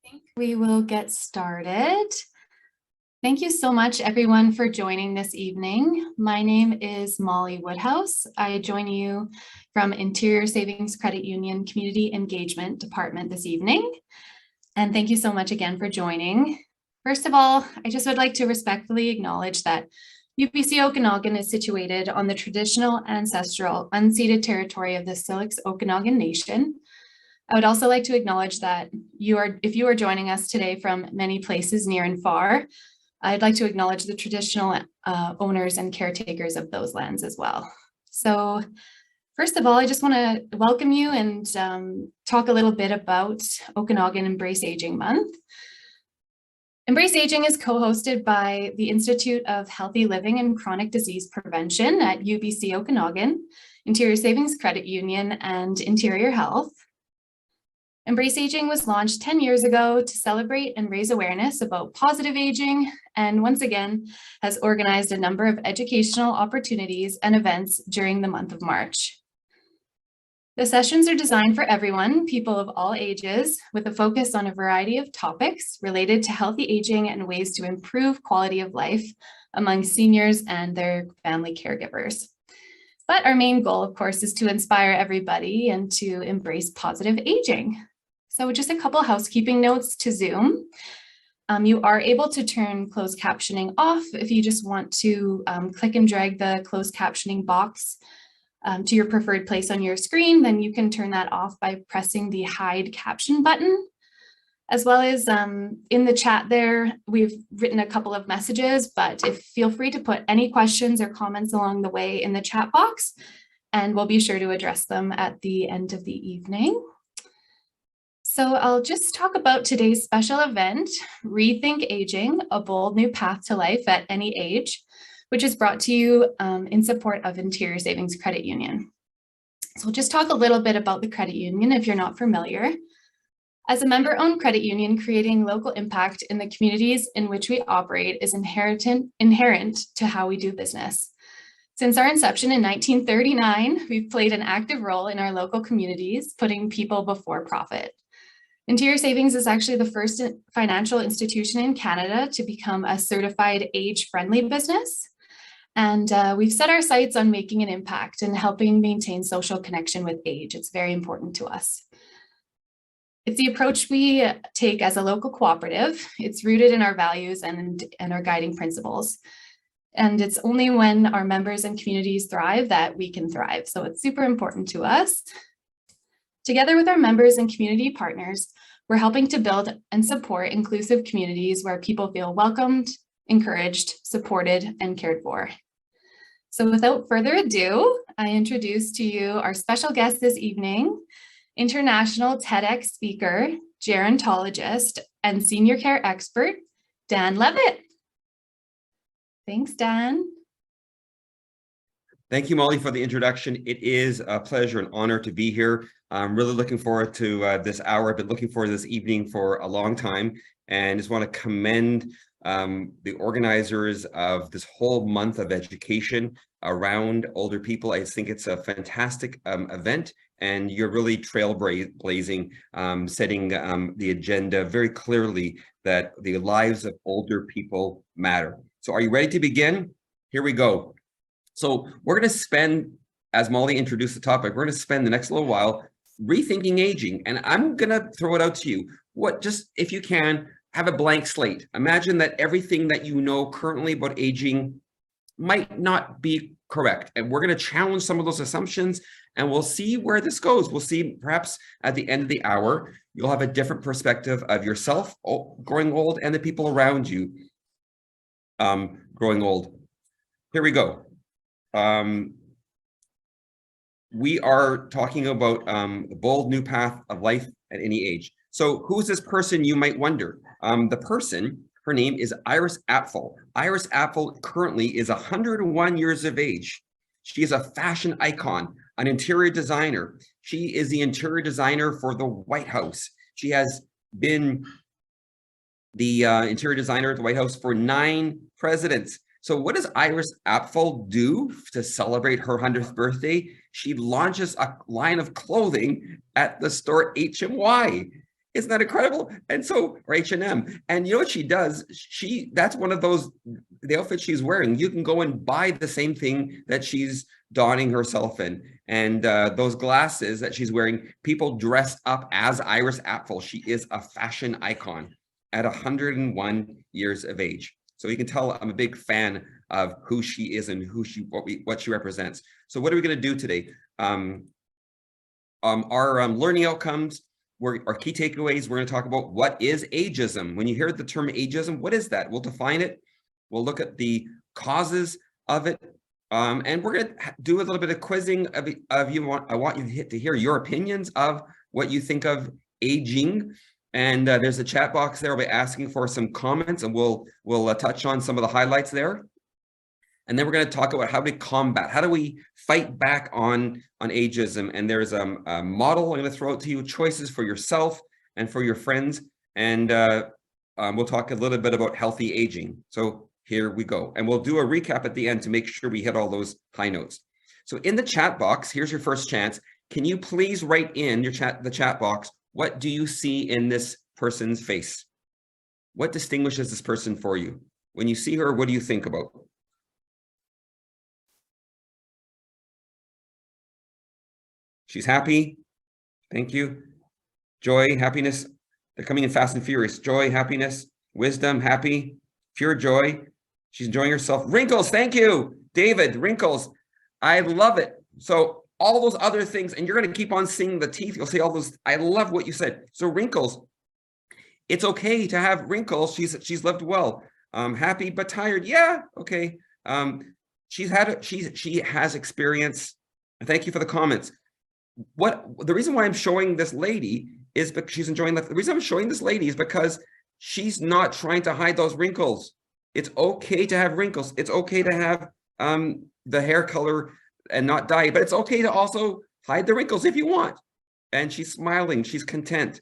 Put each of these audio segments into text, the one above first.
think we will get started. Thank you so much, everyone, for joining this evening. My name is Molly Woodhouse. I join you from Interior Savings Credit Union Community Engagement Department this evening. And thank you so much again for joining. First of all, I just would like to respectfully acknowledge that UBC Okanagan is situated on the traditional, ancestral, unceded territory of the Syilx Okanagan Nation. I would also like to acknowledge that if you are joining us today from many places near and far, I'd like to acknowledge the traditional owners and caretakers of those lands as well. So first of all, I just want to welcome you and talk a little bit about Okanagan Embrace Aging Month. Embrace Aging is co-hosted by the Institute of Healthy Living and Chronic Disease Prevention at UBC Okanagan, Interior Savings Credit Union, and Interior Health. Embrace Aging was launched 10 years ago to celebrate and raise awareness about positive aging, and once again has organized a number of educational opportunities and events during the month of March. The sessions are designed for everyone, people of all ages, with a focus on a variety of topics related to healthy aging and ways to improve quality of life among seniors and their family caregivers. But our main goal, of course, is to inspire everybody and to embrace positive aging. So just a couple housekeeping notes to Zoom. You are able to turn closed captioning off if you just want to click and drag the closed captioning box to your preferred place on your screen, then you can turn that off by pressing the hide caption button. As well as in the chat there, we've written a couple of messages, but feel free to put any questions or comments along the way in the chat box, and we'll be sure to address them at the end of the evening. So I'll just talk about today's special event, Rethink Aging, a bold new path to life at any age, which is brought to you in support of Interior Savings Credit Union. So we'll just talk a little bit about the credit union if you're not familiar. As a member-owned credit union, creating local impact in the communities in which we operate is inherent to how we do business. Since our inception in 1939, we've played an active role in our local communities, putting people before profit. Interior Savings is actually the first financial institution in Canada to become a certified age-friendly business. And we've set our sights on making an impact and helping maintain social connection with age. It's very important to us. It's the approach we take as a local cooperative. It's rooted in our values and our guiding principles. And it's only when our members and communities thrive that we can thrive. So it's super important to us. Together with our members and community partners, we're helping to build and support inclusive communities where people feel welcomed, encouraged, supported, and cared for. So without further ado, I introduce to you our special guest this evening, international TEDx speaker, gerontologist, and senior care expert, Dan Levitt. Thanks, Dan. Thank you, Molly, for the introduction. It is a pleasure and honor to be here. I'm really looking forward to this hour. I've been looking forward to this evening for a long time, and just want to commend the organizers of this whole month of education around older people. I think it's a fantastic event, and you're really trailblazing, setting the agenda very clearly that the lives of older people matter. So are you ready to begin? Here we go. So we're going to spend, as Molly introduced the topic, we're going to spend the next little while rethinking aging. And I'm going to throw it out to you. Just if you can, have a blank slate. Imagine that everything that you know currently about aging might not be correct. And we're going to challenge some of those assumptions, and we'll see where this goes. We'll see, perhaps at the end of the hour, you'll have a different perspective of yourself growing old and the people around you growing old. Here we go. We are talking about the bold new path of life at any age. So who's this person, you might wonder? The person, her name is Iris Apfel. Iris Apfel currently is 101 years of age. She is a fashion icon, an interior designer. She is the interior designer for the White House. She has been the interior designer at the White House for 9 presidents. So what does Iris Apfel do to celebrate her 100th birthday? She launches a line of clothing at the store HMY. Isn't that incredible? And so, or H&M. And you know what she does? That's one of those, the outfits she's wearing. You can go and buy the same thing that she's donning herself in. And those glasses that she's wearing, people dress up as Iris Apfel. She is a fashion icon at 101 years of age. So you can tell I'm a big fan of who she is and what she represents. So what are we going to do today? Our learning outcomes, our key takeaways, we're going to talk about what is ageism. When you hear the term ageism, what is that? We'll define it. We'll look at the causes of it. And we're going to do a little bit of quizzing of you. I want you to hear your opinions of what you think of aging. And there's a chat box there. I'll be asking for some comments, and we'll touch on some of the highlights there. And then we're going to talk about how to combat, how do we fight back on ageism. And there's a model I'm going to throw out to you, choices for yourself and for your friends. And we'll talk a little bit about healthy aging. So here we go. And we'll do a recap at the end to make sure we hit all those high notes. So in the chat box, here's your first chance. Can you please write in the chat box, what do you see in this person's face? What distinguishes this person for you? When you see her, what do you think about? She's happy. Thank you. Joy, happiness. They're coming in fast and furious. Joy, happiness, wisdom, happy, pure joy. She's enjoying herself. Wrinkles, thank you. David, wrinkles. I love it. So all those other things, and you're going to keep on seeing the teeth. You'll see all those. I love what you said. So wrinkles. It's okay to have wrinkles. She's lived well. Happy but tired. Yeah, okay. She has experience. Thank you for the comments. The reason why I'm showing this lady is because she's enjoying life. The reason I'm showing this lady is because she's not trying to hide those wrinkles. It's okay to have wrinkles. It's okay to have the hair color and not dye it, but it's okay to also hide the wrinkles if you want. And she's smiling. She's content.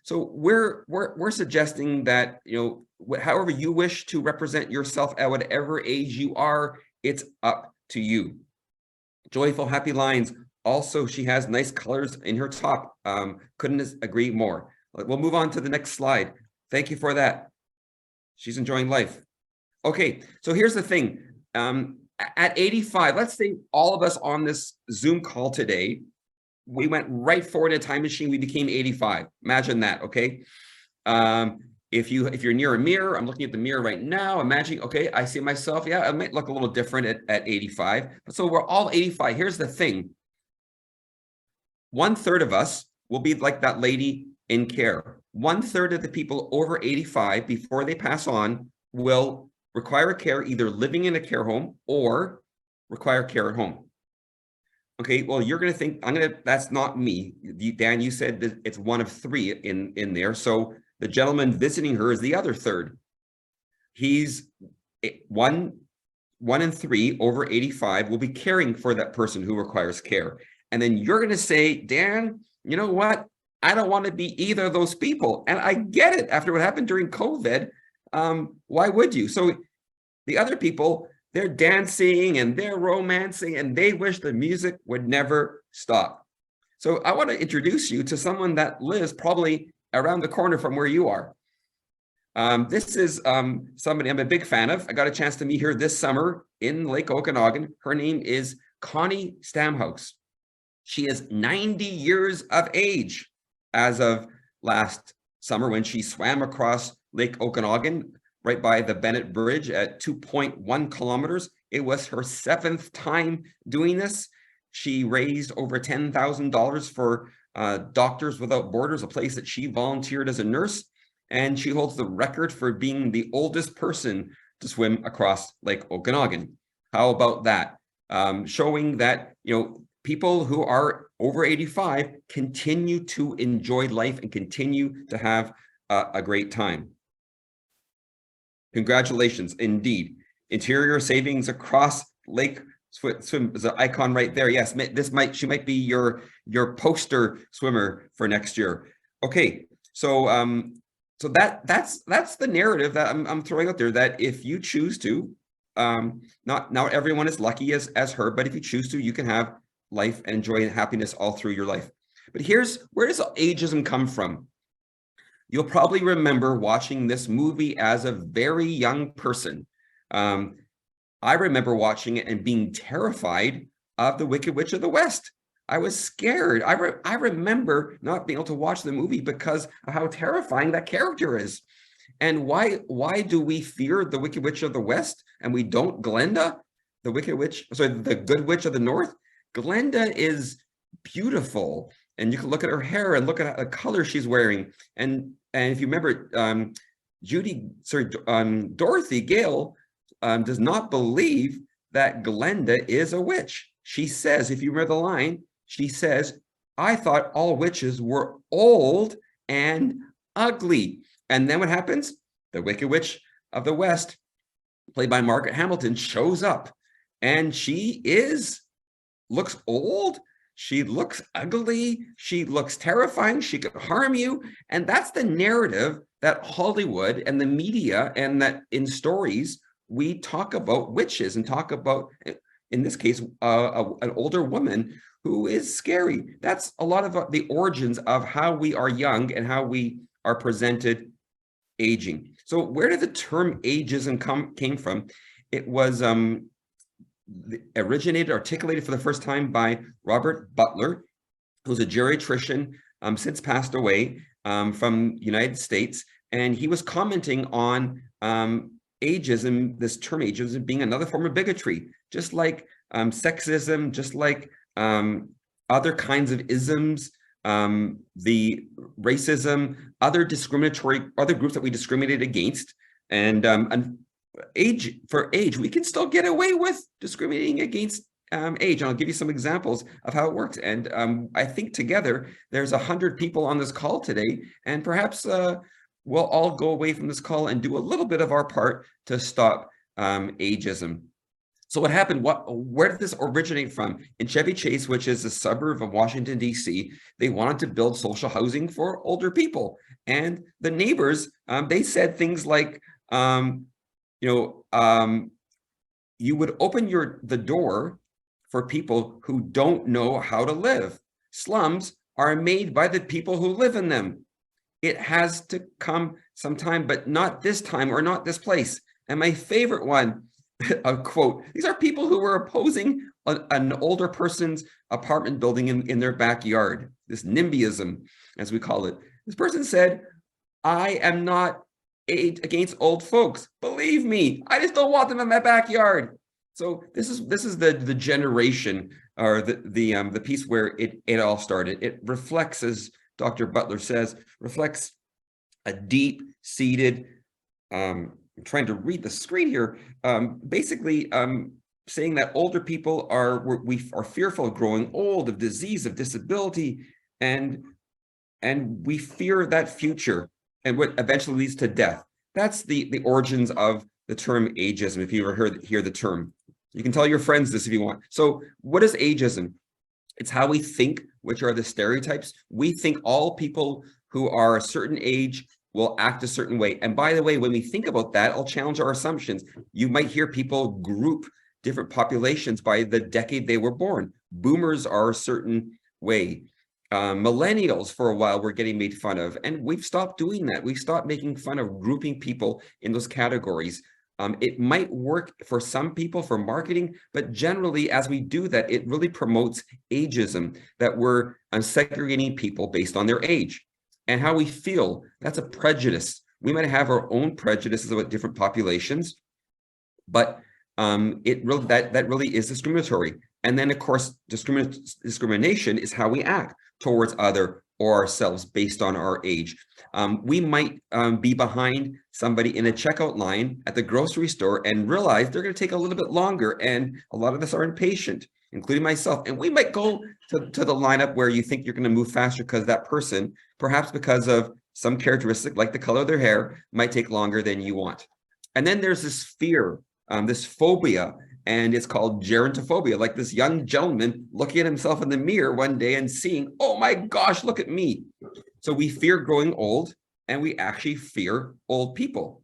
So we're suggesting that, you know, however you wish to represent yourself at whatever age you are, it's up to you. Joyful, happy lines. Also, she has nice colors in her top. Couldn't agree more. We'll move on to the next slide. Thank you for that. She's enjoying life. Okay, so here's the thing. At 85, let's say all of us on this Zoom call today, we went right forward in a time machine, we became 85. Imagine that, okay? If you're near a mirror, I'm looking at the mirror right now, imagine, okay, I see myself. Yeah, it might look a little different at 85. But so we're all 85. Here's the thing. 1/3 of us will be like that lady in care. 1/3 of the people over 85 before they pass on will require care, either living in a care home or require care at home. Okay, well, you're going to think, that's not me. Dan, you said that it's 1 of 3 in there. So the gentleman visiting her is the other 1/3. He's 1 in 3 over 85 will be caring for that person who requires care. And then you're going to say, Dan, you know what? I don't want to be either of those people. And I get it after what happened during COVID. Why would you? So the other people, they're dancing and they're romancing and they wish the music would never stop. So I want to introduce you to someone that lives probably around the corner from where you are. This is somebody I'm a big fan of. I got a chance to meet her this summer in Lake Okanagan. Her name is Connie Stamhouse. She is 90 years of age as of last summer when she swam across Lake Okanagan right by the Bennett Bridge at 2.1 kilometers. It was her 7th time doing this. She raised over $10,000 for Doctors Without Borders, a place that she volunteered as a nurse. And she holds the record for being the oldest person to swim across Lake Okanagan. How about that? Showing that, you know, people who are over 85 continue to enjoy life and continue to have a great time. Congratulations, indeed. Interior savings across Lake Swim is an icon right there. Yes, she might be your poster swimmer for next year. Okay, so that's the narrative that I'm throwing out there, that if you choose to, not everyone is lucky as her, but if you choose to, you can have life and joy and happiness all through your life. But where does ageism come from? You'll probably remember watching this movie as a very young person. I remember watching it and being terrified of the Wicked Witch of the West. I was scared. I remember not being able to watch the movie because of how terrifying that character is. And why do we fear the Wicked Witch of the West and we don't Glenda, the Wicked Witch, sorry, the Good Witch of the North? Glenda is beautiful, and you can look at her hair and look at the color she's wearing. And if you remember, Dorothy Gale does not believe that Glenda is a witch. She says, if you read the line, she says, "I thought all witches were old and ugly." And then what happens? The Wicked Witch of the West, played by Margaret Hamilton, shows up, and she looks old. She looks ugly. She looks terrifying. She could harm you. And that's the narrative that Hollywood and the media, and that in stories, we talk about witches and talk about, in this case, an older woman who is scary. That's a lot of the origins of how we are young and how we are presented aging. So where did the term ageism came from? It was articulated for the first time by Robert Butler, who's a geriatrician, since passed away, from United States. And he was commenting on ageism, this term ageism being another form of bigotry, just like sexism, just like other kinds of isms, the racism, other groups that we discriminated against. And age, we can still get away with discriminating against age. And I'll give you some examples of how it works. And I think together there's 100 people on this call today, and perhaps we'll all go away from this call and do a little bit of our part to stop ageism. So what happened? Where did this originate from? In Chevy Chase, which is a suburb of Washington, D.C., they wanted to build social housing for older people. And the neighbors, they said things like, you would open the door for people who don't know how to live. Slums are made by the people who live in them. It has to come sometime, but not this time or not this place. And my favorite one, a quote, these are people who were opposing an older person's apartment building in their backyard, this NIMBYism, as we call it. This person said, "I am not against old folks. Believe me, I just don't want them in my backyard." So this is the generation, or the piece where it all started. It reflects, as Dr. Butler says, reflects a deep-seated, I'm trying to read the screen here, basically saying that older people we are fearful of growing old, of disease, of disability, and we fear that future, and what eventually leads to death. That's the origins of the term ageism, if you ever hear the term. You can tell your friends this if you want. So what is ageism? It's how we think, which are the stereotypes. We think all people who are a certain age will act a certain way. And by the way, when we think about that, I'll challenge our assumptions. You might hear people group different populations by the decade they were born. Boomers are a certain way. Millennials for a while were getting made fun of, and we've stopped doing that. We've stopped making fun of grouping people in those categories. It might work for some people for marketing, but generally, as we do that, it really promotes ageism, that we're segregating people based on their age and how we feel. That's a prejudice. We might have our own prejudices about different populations, but that really is discriminatory. And then, of course, discrimination is how we act towards other or ourselves based on our age. We might be behind somebody in a checkout line at the grocery store and realize they're going to take a little bit longer. And a lot of us are impatient, including myself. And we might go to the lineup where you think you're going to move faster because that person, perhaps because of some characteristic like the color of their hair, might take longer than you want. And then there's this fear, this phobia, and it's called gerontophobia, like this young gentleman looking at himself in the mirror one day and seeing, oh my gosh, look at me. So we fear growing old, and we actually fear old people.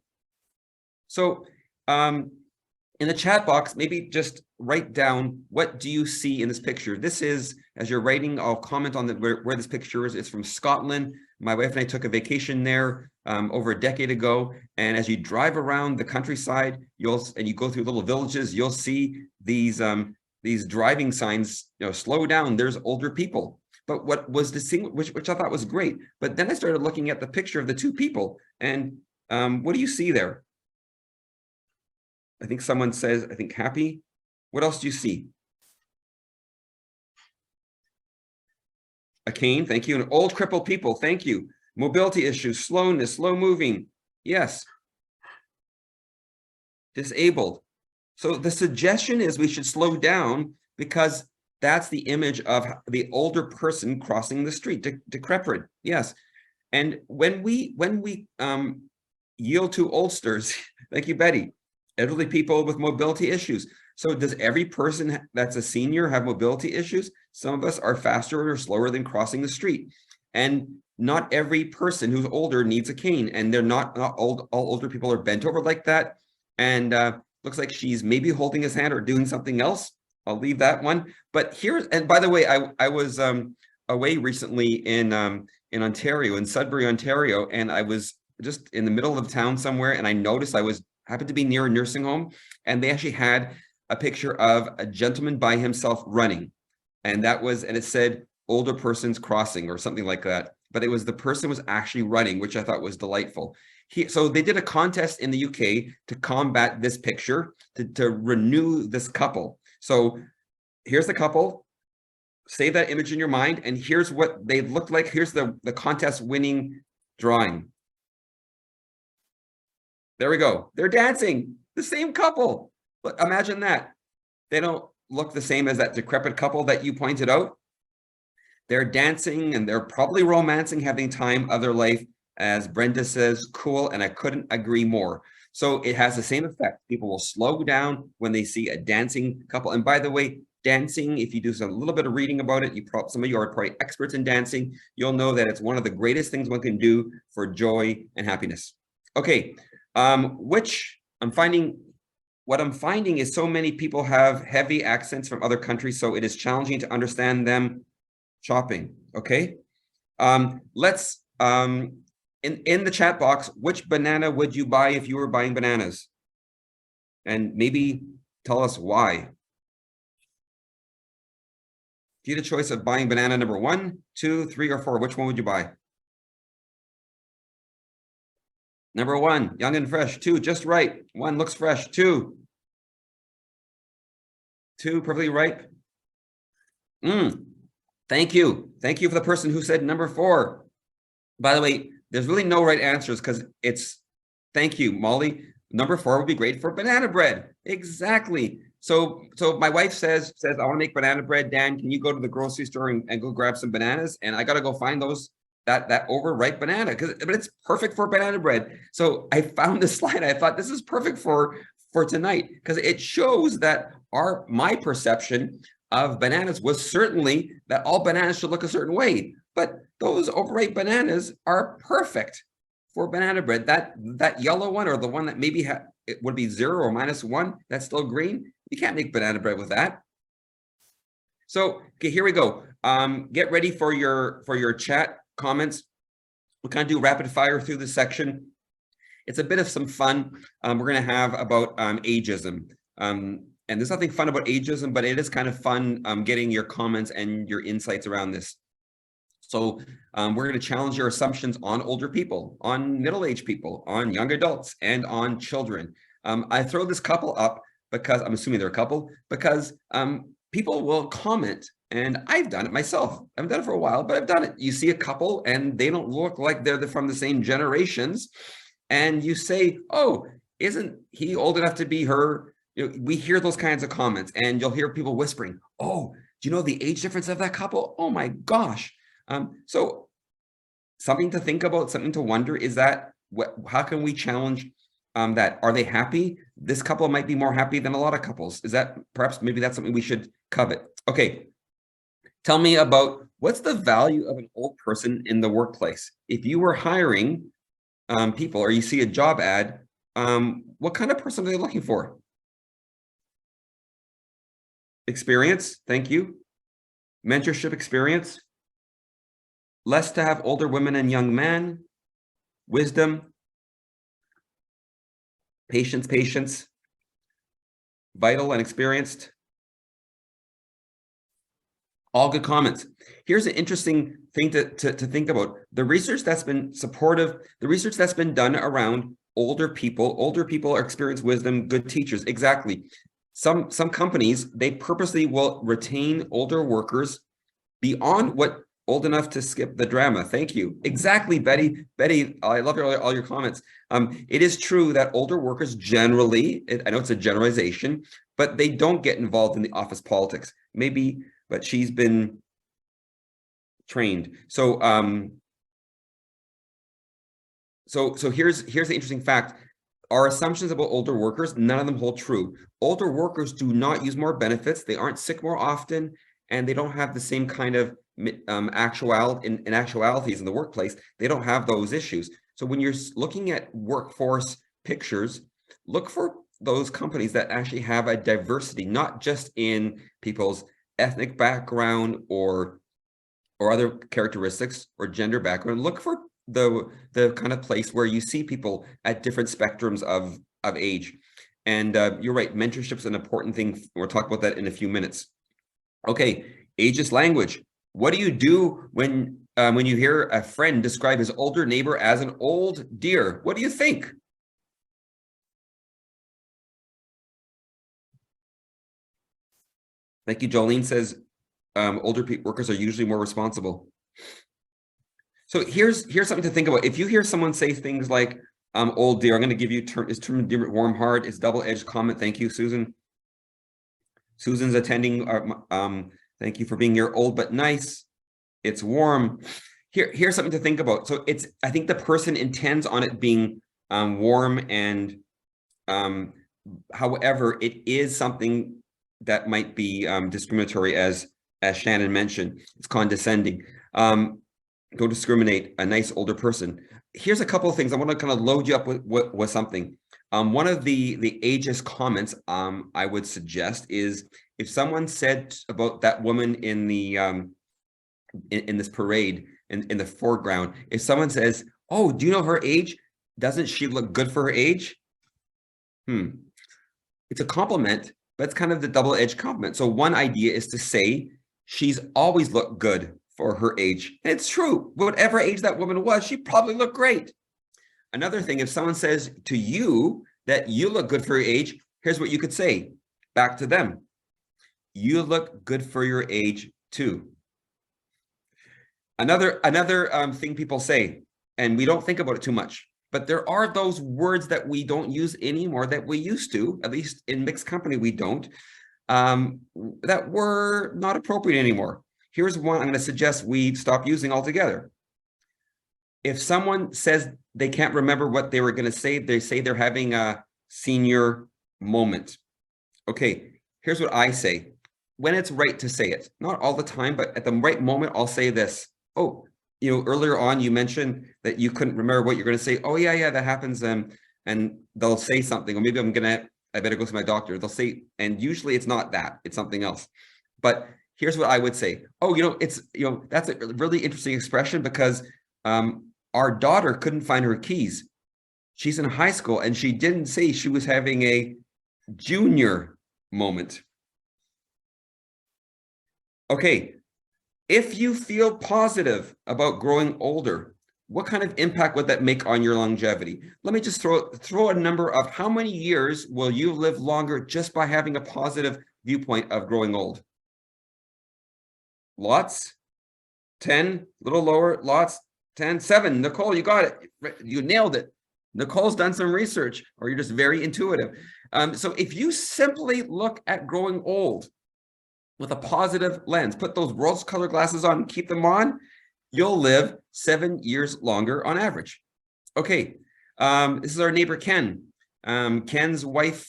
So in the chat box, maybe just write down, what do you see in this picture? This is, as you're writing, I'll comment on where this picture is. It's from Scotland. My wife and I took a vacation there over a decade ago. And as you drive around the countryside, and you go through little villages, you'll see these driving signs, slow down, there's older people. But what was which I thought was great. But then I started looking at the picture of the two people. And what do you see there? I think someone says, I think happy. What else do you see? A cane, thank you. And old crippled people, thank you. Mobility issues, slowness, slow moving. Yes. Disabled. So the suggestion is we should slow down because that's the image of the older person crossing the street, decrepit. Yes. And when we yield to oldsters, thank you, Betty, elderly people with mobility issues. So does every person that's a senior have mobility issues? Some of us are faster or slower than crossing the street. And not every person who's older needs a cane, and they're not all older people are bent over like that. And looks like she's maybe holding his hand or doing something else. I'll leave that one. But and by the way, I was away recently in Ontario, in Sudbury, Ontario, and I was just in the middle of town somewhere, and I noticed happened to be near a nursing home, and they actually had a picture of a gentleman by himself running, and it said older persons crossing or something like that, but it was the person was actually running, which I thought was delightful. So they did a contest in the UK to combat this picture, to renew this couple. So here's the couple, save that image in your mind, and here's what they looked like. Here's the contest winning drawing. There we go. They're dancing, the same couple. Look, imagine that. They don't look the same as that decrepit couple that you pointed out. They're dancing and they're probably romancing, having time of their life. As Brenda says, cool, and I couldn't agree more. So it has the same effect. People will slow down when they see a dancing couple. And by the way, dancing, if you do a little bit of reading about it, some of you are probably experts in dancing, you'll know that it's one of the greatest things one can do for joy and happiness. Okay, what I'm finding is so many people have heavy accents from other countries, so it is challenging to understand them shopping. Okay, let's in the chat box, which banana would you buy if you were buying bananas? And maybe tell us why. If you had a choice of buying banana number 1, 2, 3, or 4, which one would you buy? Number 1, young and fresh. 2, just right. 1, looks fresh. 2, perfectly ripe. Thank you. Thank you for the person who said number 4. By the way, there's really no right answers because thank you, Molly. Number 4 would be great for banana bread. Exactly. So my wife says, I want to make banana bread. Dan, can you go to the grocery store and go grab some bananas? And I got to go find that overripe banana, but it's perfect for banana bread. So I found this slide. I thought this is perfect for tonight because it shows that my perception of bananas was certainly that all bananas should look a certain way, but those overripe bananas are perfect for banana bread. That yellow one, or the one that maybe it would be 0 or -1, that's still green. You can't make banana bread with that. So okay, here we go. Get ready for your chat comments. We'll kind of do rapid fire through this section. It's a bit of some fun. We're going to have about ageism. And there's nothing fun about ageism, but it is kind of fun getting your comments and your insights around this. So we're going to challenge your assumptions on older people, on middle-aged people, on young adults, and on children. I throw this couple up because I'm assuming they're a couple, because people will comment, and I've done it myself. I haven't done it for a while, but I've done it. You see a couple and they don't look like they're from the same generations. And you say, oh, isn't he old enough to be her? We hear those kinds of comments, and you'll hear people whispering, oh, do you know the age difference of that couple? Oh my gosh. So something to think about, something to wonder is that how can we challenge that? Are they happy? This couple might be more happy than a lot of couples. Is that maybe that's something we should covet? Okay. Tell me about what's the value of an old person in the workplace? If you were hiring people, or you see a job ad, what kind of person are they looking for? Experience, thank you. Mentorship experience. less to have older women and young men, wisdom, patience, vital and experienced. All good comments. Here's an interesting thing to think about. The research that's been supportive, the research that's been done around older people are experienced wisdom, good teachers. Exactly. Some companies, they purposely will retain older workers beyond what old enough to skip the drama. Thank you. Exactly, Betty. Betty, I love all your comments. It is true that older workers generally, I know it's a generalization, but they don't get involved in the office politics. Maybe, but she's been trained. So here's the interesting fact. Our assumptions about older workers, none of them hold true. Older workers do not use more benefits. They aren't sick more often, and they don't have the same kind of actualities in the workplace. They don't have those issues. So when you're looking at workforce pictures, look for those companies that actually have a diversity, not just in people's ethnic background or other characteristics or gender background. Look for the kind of place where you see people at different spectrums of age. And you're right, mentorship's an important thing. We'll talk about that in a few minutes. Okay, Aegis language. What do you do when you hear a friend describe his older neighbor as an old dear? What do you think? Thank you. Jolene says older workers are usually more responsible. So here's something to think about. If you hear someone say things like old dear, I'm going to give you term warm heart. It's double-edged comment. Thank you, Susan. Susan's attending. Thank you for being here. Old but nice. It's warm. Here's something to think about. So I think the person intends on it being warm, and however, it is something that might be discriminatory, as Shannon mentioned. It's condescending. Don't discriminate. A nice older person. Here's a couple of things. I want to kind of load you up with something. One of the ageist comments I would suggest is, if someone said about that woman in the in this parade in the foreground, if someone says, "Oh, do you know her age? Doesn't she look good for her age?" It's a compliment, but it's kind of the double-edged compliment. So one idea is to say she's always looked good for her age. And it's true. Whatever age that woman was, she probably looked great. Another thing, if someone says to you that you look good for your age, here's what you could say back to them. You look good for your age too. Another thing people say, and we don't think about it too much, but there are those words that we don't use anymore that we used to, at least in mixed company we don't, that were not appropriate anymore. Here's one I'm going to suggest we stop using altogether. If someone says they can't remember what they were going to say, they say they're having a senior moment. Okay, here's what I say. When it's right to say it, not all the time, but at the right moment, I'll say this. Oh, earlier on, you mentioned that you couldn't remember what you're going to say. Oh, yeah, that happens. And they'll say something, or maybe I better go to my doctor. They'll say, and usually it's not that, it's something else. But here's what I would say. Oh, that's a really interesting expression, because our daughter couldn't find her keys. She's in high school, and she didn't say she was having a junior moment. Okay, if you feel positive about growing older, what kind of impact would that make on your longevity? Let me just throw a number of how many years will you live longer just by having a positive viewpoint of growing old? Lots? 10? A little lower? Lots? 10? 7? Nicole, you got it. You nailed it. Nicole's done some research, or you're just very intuitive. So if you simply look at growing old with a positive lens, put those rose-colored glasses on, keep them on, you'll live 7 years longer on average. Okay, this is our neighbor Ken. Ken's wife,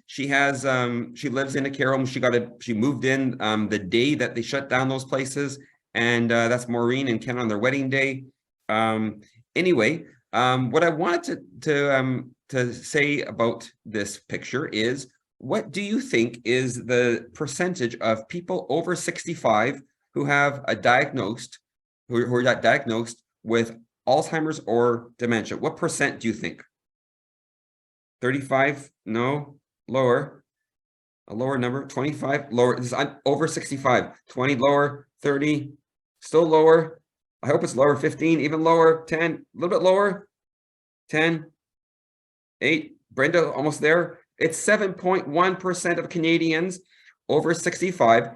she lives in a care home. She moved in the day that they shut down those places, and that's Maureen and Ken on their wedding day. Anyway, what I wanted to say about this picture is, what do you think is the percentage of people over 65 who have a diagnosed who are diagnosed with Alzheimer's or dementia. What percent do you think? 35? No, lower. A lower number. 25? Lower. This is over 65. 20 lower. 30 still lower. I hope it's lower. 15 even lower. 10 a little bit lower. 10, 8. Brenda, almost there. It's 7.1% of Canadians over 65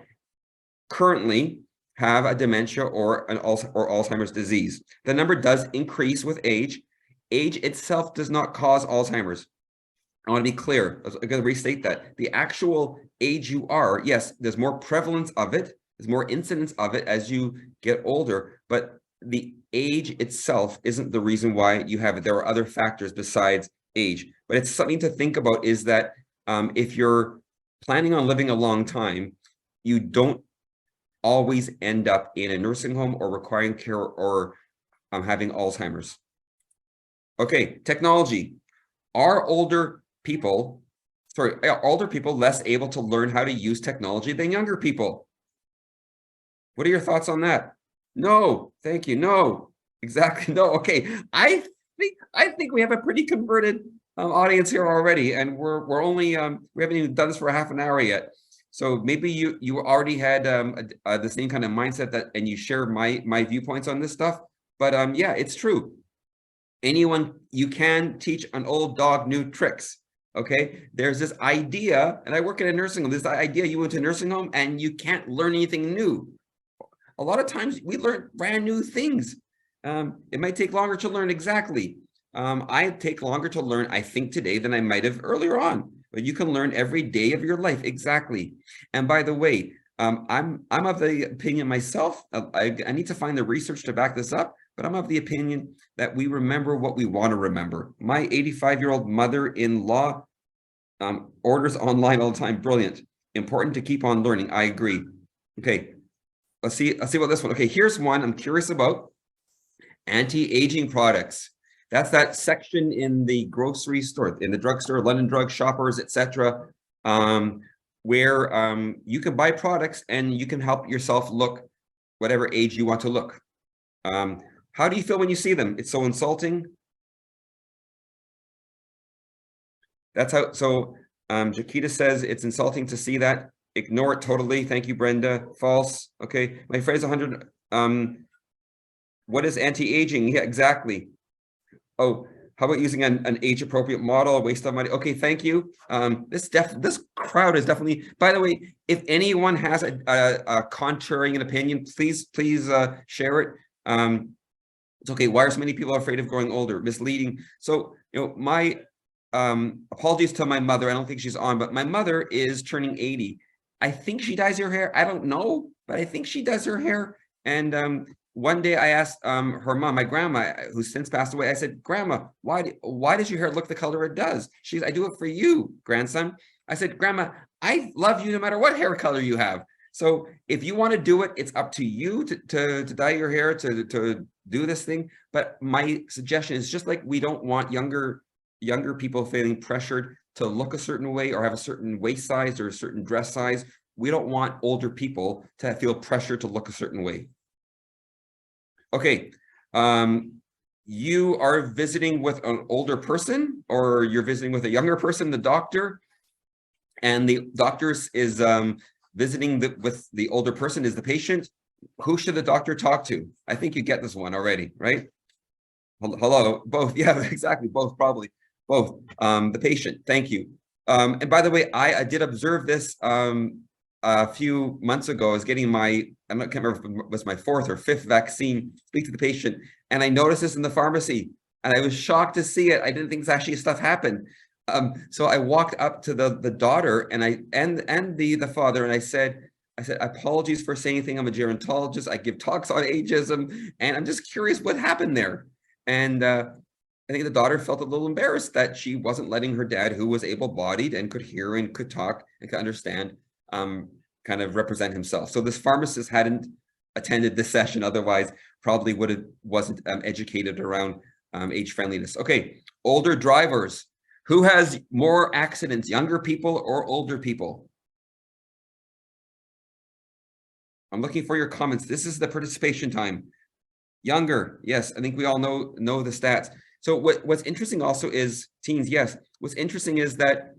currently have a dementia or Alzheimer's disease. The number does increase with age. Age itself does not cause Alzheimer's. I want to be clear. I'm going to restate that. The actual age you are, yes, there's more prevalence of it. There's more incidence of it as you get older, but the age itself isn't the reason why you have it. There are other factors besides age, but it's something to think about is that if you're planning on living a long time, you don't always end up in a nursing home or requiring care or having Alzheimer's. Okay, technology. Are older people less able to learn how to use technology than younger people? What are your thoughts on that? No, thank you. No, exactly. No. Okay. I think we have a pretty converted audience here already, and we're only we haven't even done this for half an hour yet. So maybe you already had the same kind of mindset and you share my viewpoints on this stuff. But yeah, it's true. You can teach an old dog new tricks. Okay, there's this idea, and I work in a nursing home. This idea you went to a nursing home and you can't learn anything new. A lot of times we learn brand new things. It might take longer to learn exactly. I take longer to learn, I think, today than I might have earlier on. But you can learn every day of your life, exactly. And by the way, I'm of the opinion myself. I need to find the research to back this up, but I'm of the opinion that we remember what we want to remember. My 85-year-old mother-in-law orders online all the time. Brilliant. Important to keep on learning. I agree. Okay. Let's see about this one. Okay, here's one I'm curious about. Anti-aging products. That's that section in the grocery store, in the drugstore, London Drug, Shoppers, etc., where you can buy products and you can help yourself look whatever age you want to look. How do you feel when you see them? It's so insulting. That's how. So Jaquita says it's insulting to see that. Ignore it totally. Thank you, Brenda. False. Okay. My phrase 100. What is anti-aging? Yeah, exactly. Oh, how about using an age-appropriate model? A waste of money. Okay, thank you. This crowd is definitely. By the way, if anyone has a contrarian opinion, please share it. It's okay. Why are so many people afraid of growing older? Misleading. So my apologies to my mother. I don't think she's on, but my mother is turning 80. I think she dyes her hair. I don't know, but I think she does her hair. And one day I asked her mom, my grandma, who's since passed away, I said, Grandma, why does your hair look the color it does? I do it for you, grandson. I said, Grandma, I love you no matter what hair color you have. So if you want to do it, it's up to you to dye your hair, to do this thing. But my suggestion is just like we don't want younger people feeling pressured to look a certain way or have a certain waist size or a certain dress size. We don't want older people to feel pressure to look a certain way. Okay, you are visiting with an older person or you're visiting with a younger person, the doctor, and the doctor is visiting with the older person is the patient. Who should the doctor talk to? I think you get this one already, right? Hello, both. Yeah, exactly. Both, probably. Both. The patient. Thank you. And by the way, I did observe this a few months ago. I was getting I can't remember if it was my 4th or 5th vaccine. Speak to the patient, and I noticed this in the pharmacy, and I was shocked to see it. I didn't think actually stuff happened. So I walked up to the daughter and the father, and I said, apologies for saying anything. I'm a gerontologist. I give talks on ageism, and I'm just curious what happened there. And I think the daughter felt a little embarrassed that she wasn't letting her dad, who was able-bodied and could hear and could talk and could understand, kind of represent himself. So this pharmacist hadn't attended this session, otherwise probably wasn't educated around age friendliness. Okay, older drivers. Who has more accidents, younger people or older people? I'm looking for your comments. This is the participation time. Younger, yes. I think we all know the stats. So what's interesting also is teens, yes. What's interesting is that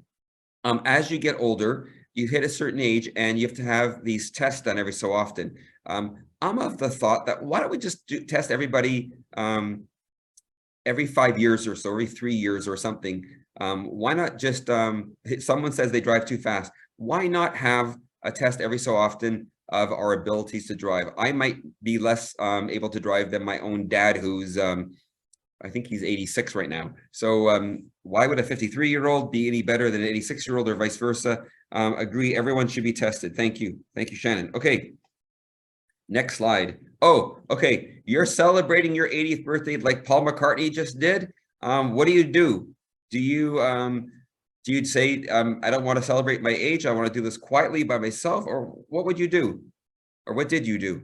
as you get older, you hit a certain age and you have to have these tests done every so often. I'm of the thought that why don't we just test everybody every 5 years or so, every 3 years or something. Why not just, someone says they drive too fast. Why not have a test every so often of our abilities to drive? I might be less able to drive than my own dad, who's, I think he's 86 right now. So why would a 53-year-old be any better than an 86-year-old or vice versa? Agree, everyone should be tested. Thank you. Thank you, Shannon. Okay, next slide. Oh, okay, you're celebrating your 80th birthday like Paul McCartney just did. What do? Do you say, I don't want to celebrate my age, I want to do this quietly by myself? Or what would you do? Or what did you do?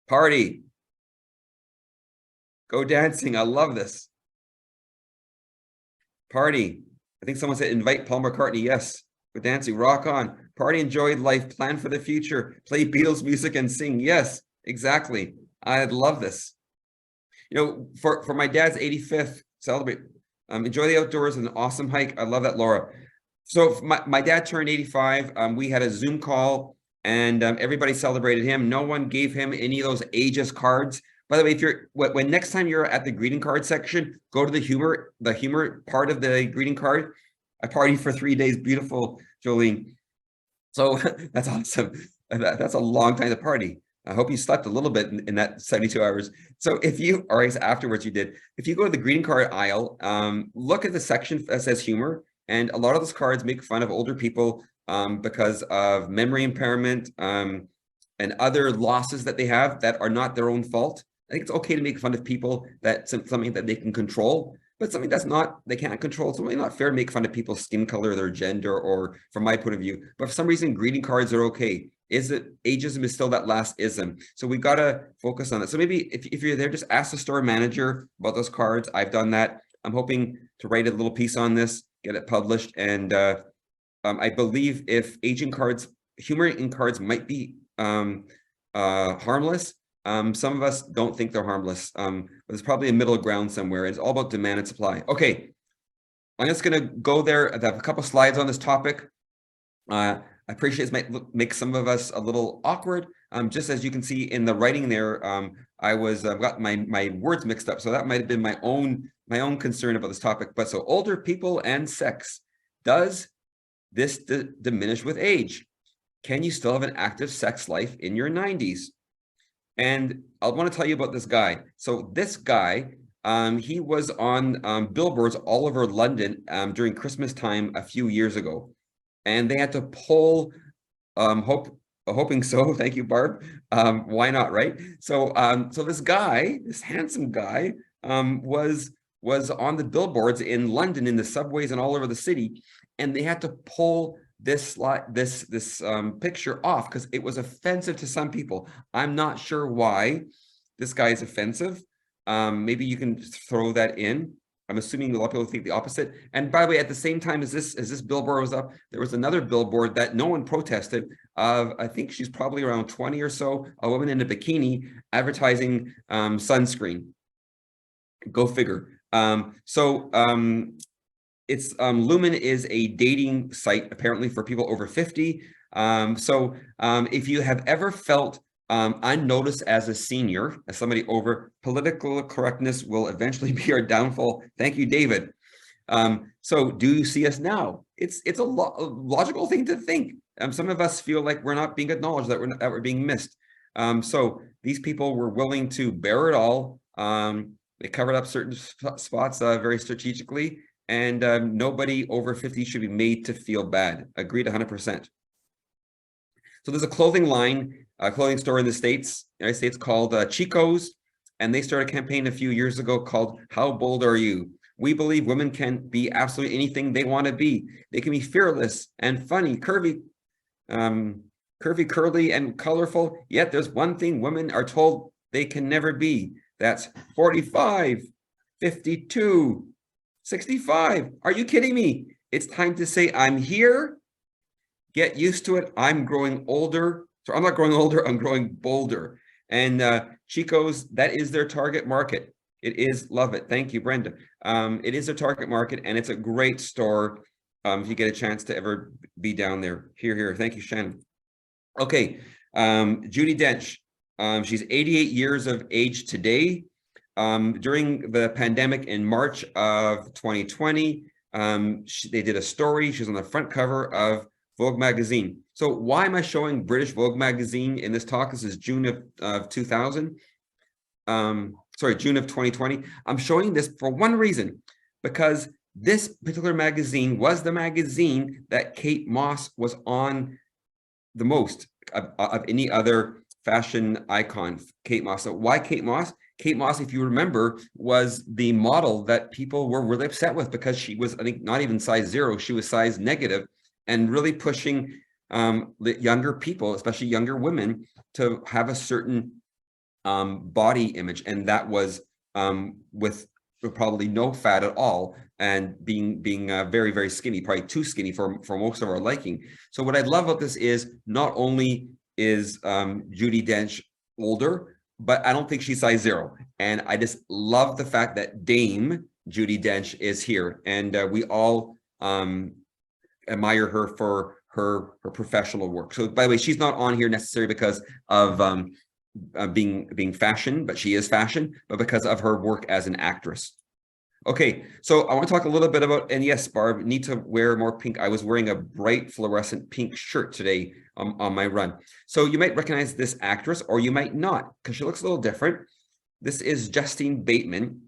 Party. Go dancing. I love this. Party. I think someone said invite Paul McCartney. Yes. Go dancing. Rock on. Party, enjoy life, plan for the future, play Beatles music and sing. Yes, exactly. I love this. You know, for my dad's 85th, celebrate. Enjoy the outdoors and an awesome hike. I love that, Laura. So my dad turned 85. We had a Zoom call and everybody celebrated him. No one gave him any of those ageist cards. By the way, if you're when next time you're at the greeting card section, go to the humor part of the greeting card. I partied for 3 days. Beautiful, Jolene. So that's awesome. That's a long time to party. I hope you slept a little bit in that 72 hours. So if you, or afterwards you did, if you go to the greeting card aisle, look at the section that says humor. And a lot of those cards make fun of older people because of memory impairment and other losses that they have that are not their own fault. I think it's okay to make fun of people that's something that they can control, but something that's not, they can't control. It's really not fair to make fun of people's skin color, their gender, or from my point of view. But for some reason, greeting cards are okay. Is it ageism is still that last ism? So we got to focus on it. So maybe if you're there, just ask the store manager about those cards. I've done that. I'm hoping to write a little piece on this, get it published. And I believe if aging cards, humor in cards might be harmless. Some of us don't think they're harmless. But there's probably a middle ground somewhere. It's all about demand and supply. Okay, I'm just going to go there. I have a couple slides on this topic. I appreciate this might make some of us a little awkward. Just as you can see in the writing there, I've got my words mixed up. So that might have been my own concern about this topic. But so older people and sex, does this diminish with age? Can you still have an active sex life in your 90s? And I want to tell you about this guy. So this guy, he was on billboards all over London during Christmas time a few years ago. And they had to pull, hoping so, thank you, Barb. Why not, right? So so this guy, this handsome guy, was on the billboards in London, in the subways and all over the city. And they had to pull this picture off because it was offensive to some people. I'm not sure why this guy is offensive. Maybe you can throw that in. I'm assuming a lot of people think the opposite. And by the way, at the same time as this billboard was up, there was another billboard that no one protested of, I think she's probably around 20 or so, a woman in a bikini advertising sunscreen. Go figure. It's Lumen is a dating site apparently for people over 50. If you have ever felt unnoticed as a senior, as somebody over, political correctness will eventually be our downfall. Thank you, David. So do you see us now? It's a logical thing to think. Some of us feel like we're not being acknowledged, that we're being missed. So these people were willing to bear it all. They covered up certain spots very strategically, and nobody over 50 should be made to feel bad. Agreed 100%. So there's a clothing line, a clothing store in the United States called Chicos, and they started a campaign a few years ago called How Bold Are You? We believe women can be absolutely anything they want to be. They can be fearless and funny, curvy, curly, and colorful. Yet there's one thing women are told they can never be. That's 45, 52, 65. Are you kidding me? It's time to say, I'm here. Get used to it. I'm growing older. So I'm not growing older, I'm growing bolder. And Chicos, that is their target market. It is Levitt. Thank you, Brenda. It is their target market, and it's a great store if you get a chance to ever be down there. Here. Thank you, Shannon. Okay, Judy Dench. She's 88 years of age today. During the pandemic in March of 2020, they did a story. She's on the front cover of Vogue magazine. So why am I showing British Vogue magazine in this talk? This is June of 2000. June of 2020. I'm showing this for one reason, because this particular magazine was the magazine that Kate Moss was on the most of any other fashion icon. Kate Moss. So why Kate Moss? Kate Moss, if you remember, was the model that people were really upset with, because she was, I think, not even size 0. She was size negative, and really pushing younger people, especially younger women, to have a certain body image. And that was with probably no fat at all, and being very, very skinny, probably too skinny for most of our liking. So what I love about this is not only is Judy Dench older, but I don't think she's size 0. And I just love the fact that Dame Judy Dench is here, and we all admire her for her professional work. So by the way, she's not on here necessarily because of being fashion, but she is fashion, but because of her work as an actress. Okay, so I want to talk a little bit about, and yes, Barb, need to wear more pink. I was wearing a bright fluorescent pink shirt today on my run. So you might recognize this actress, or you might not, because she looks a little different. This is Justine Bateman.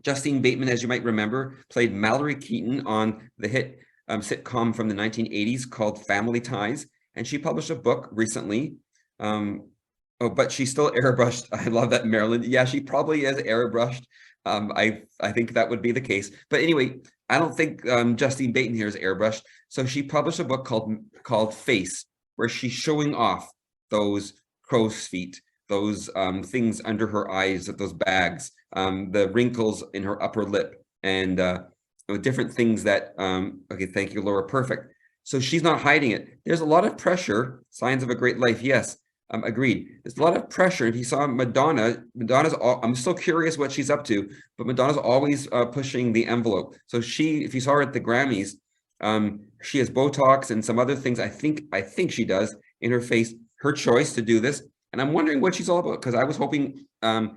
Justine Bateman, as you might remember, played Mallory Keaton on the hit sitcom from the 1980s called Family Ties. And she published a book recently. But she's still airbrushed. I love that, Marilyn. Yeah, she probably is airbrushed. I think that would be the case. But anyway, I don't think Justine Bateman here is airbrushed. So she published a book called Face, where she's showing off those crow's feet, those things under her eyes, those bags, the wrinkles in her upper lip, and different things that, okay, thank you, Laura, perfect. So she's not hiding it. There's a lot of pressure, signs of a great life, yes. Agreed. There's a lot of pressure. If you saw Madonna's, I'm still curious what she's up to, but Madonna's always pushing the envelope. So if you saw her at the Grammys, she has Botox and some other things. I think she does in her face. Her choice to do this, and I'm wondering what she's all about, because I was hoping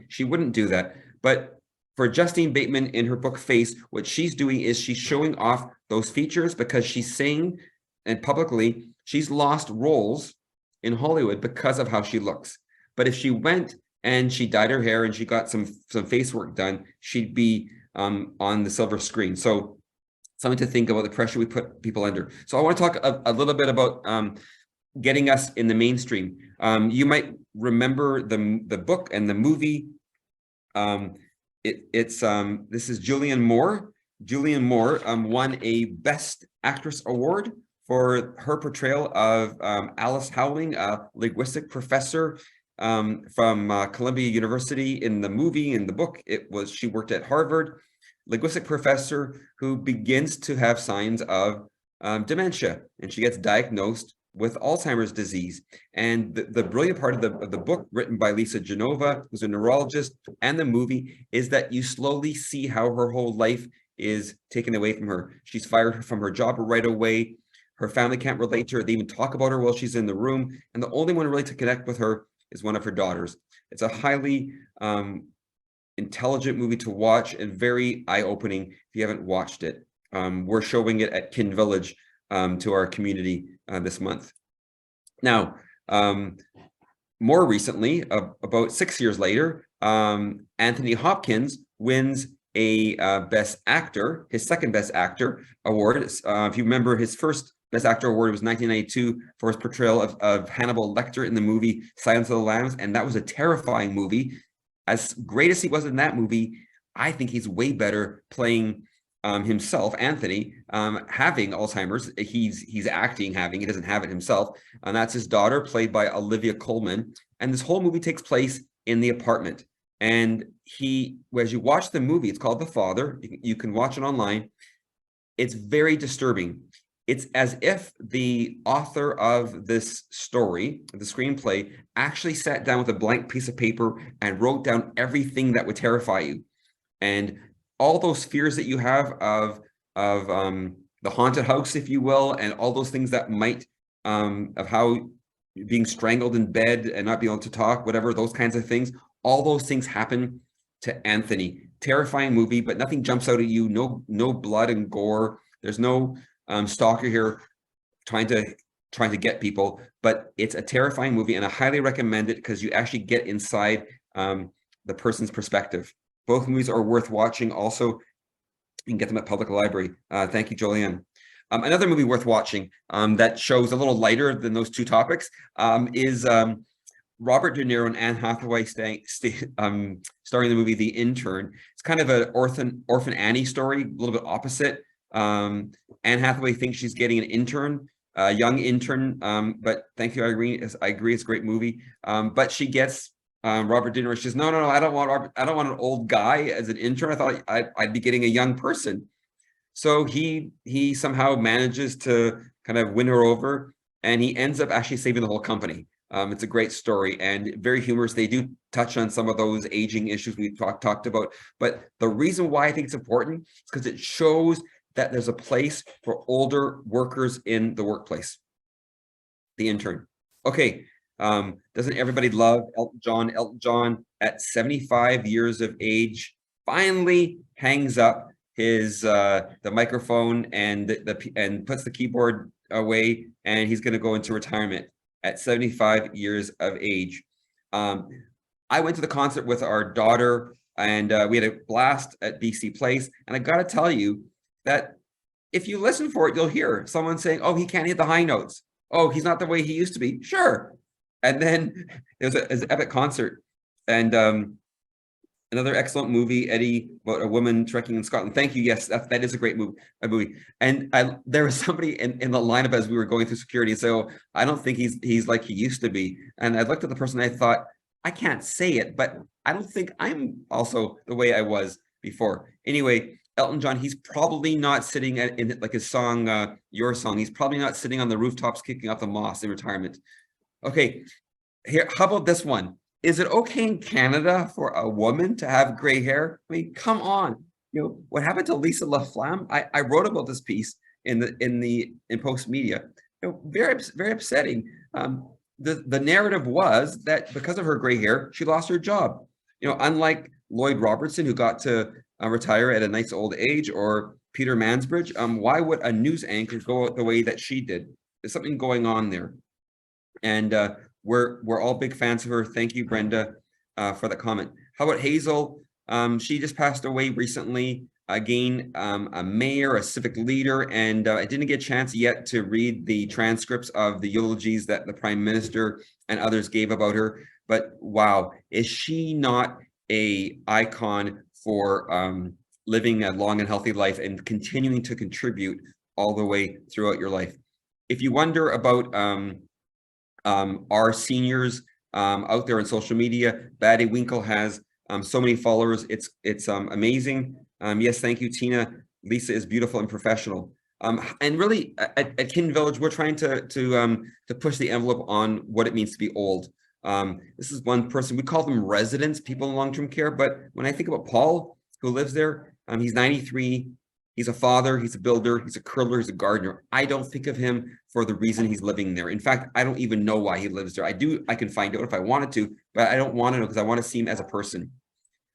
she wouldn't do that. But for Justine Bateman in her book Face, what she's doing is she's showing off those features, because she's saying, and publicly, she's lost roles in Hollywood because of how she looks. But if she went and she dyed her hair and she got some face work done, she'd be on the silver screen. So something to think about, the pressure we put people under. So I want to talk a little bit about getting us in the mainstream. You might remember the book and the movie. This is Julian Moore. Julian Moore won a Best Actress Award for her portrayal of Alice Howling, a linguistic professor from Columbia University. In the movie, in the book, she worked at Harvard, linguistic professor who begins to have signs of dementia, and she gets diagnosed with Alzheimer's disease. And the brilliant part of the book, written by Lisa Genova, who's a neurologist, and the movie, is that you slowly see how her whole life is taken away from her. She's fired from her job right away. Her family can't relate to her. They even talk about her while she's in the room. And the only one really to connect with her is one of her daughters. It's a highly intelligent movie to watch, and very eye-opening if you haven't watched it. We're showing it at Kin Village to our community this month. Now, more recently, about 6 years later, Anthony Hopkins wins a Best Actor, his second Best Actor award. If you remember, his first Best Actor award was 1992 for his portrayal of Hannibal Lecter in the movie Silence of the Lambs, and that was a terrifying movie. As great as he was in that movie, I think he's way better playing himself, Anthony, having Alzheimer's. He's acting having, he doesn't have it himself, and that's his daughter, played by Olivia Colman. And this whole movie takes place in the apartment. And as you watch the movie, it's called The Father. You can watch it online. It's very disturbing. it's as if the author of this story, the screenplay, actually sat down with a blank piece of paper and wrote down everything that would terrify you. And all those fears that you have of the haunted house, if you will, and all those things that might, of how being strangled in bed and not being able to talk, whatever, those kinds of things, all those things happen to Anthony. Terrifying movie, but nothing jumps out at you. No blood and gore. There's no stalker here trying to get people, but it's a terrifying movie, and I highly recommend it because you actually get inside the person's perspective. Both movies are worth watching. Also, you can get them at public library. Thank you, Julianne. Another movie worth watching that shows a little lighter than those two topics is Robert De Niro and Anne Hathaway starring in the movie The Intern. It's kind of an orphan Annie story, a little bit opposite. Anne Hathaway thinks she's getting an intern, a young intern, but thank you, I agree, it's a great movie. But she gets Robert De Niro. She says, no, I don't want an old guy as an intern. I thought I'd be getting a young person. So he somehow manages to kind of win her over, and he ends up actually saving the whole company. It's a great story and very humorous. They do touch on some of those aging issues we talked about, but the reason why I think it's important is because it shows that there's a place for older workers in the workplace. The Intern. Okay, doesn't everybody love Elton John? Elton John, at 75 years of age, finally hangs up his the microphone and puts the keyboard away, and he's going to go into retirement at 75 years of age. I went to the concert with our daughter, and we had a blast at BC Place. And I got to tell you that if you listen for it, you'll hear someone saying, oh, he can't hit the high notes. Oh, he's not the way he used to be. Sure. And then it was an epic concert. And another excellent movie, Eddie, about a woman trekking in Scotland. Thank you. Yes, that is a great movie. And there was somebody in the lineup as we were going through security. So I don't think he's like he used to be. And I looked at the person and I thought, I can't say it, but I don't think I'm also the way I was before. Anyway, Elton John, he's probably not sitting in like his song, Your Song. He's probably not sitting on the rooftops kicking up the moss in retirement. Okay, here, how about this one? Is it okay in Canada for a woman to have gray hair? I mean, come on. You know, what happened to Lisa LaFlamme? I wrote about this piece in Post Media. You know, very upsetting. The narrative was that because of her gray hair, she lost her job. You know, unlike Lloyd Robertson, who got to retire at a nice old age, or Peter Mansbridge, why would a news anchor go the way that she did? There's something going on there. And we're all big fans of her. Thank you, Brenda, for the comment. How about Hazel? She just passed away recently. Again, a mayor, a civic leader, and I didn't get a chance yet to read the transcripts of the eulogies that the Prime Minister and others gave about her. But wow, is she not an icon for living a long and healthy life and continuing to contribute all the way throughout your life? If you wonder about our seniors out there on social media, Baddie Winkle has so many followers. It's amazing. Yes, thank you, Tina. Lisa is beautiful and professional. And really, at Kin Village, we're trying to push the envelope on what it means to be old. This is one person, we call them residents, people in long-term care. But when I think about Paul, who lives there, he's 93. He's a father, he's a builder, he's a curler, he's a gardener. I don't think of him for the reason he's living there. In fact, I don't even know why he lives there. I can find out if I wanted to, but I don't want to know because I want to see him as a person.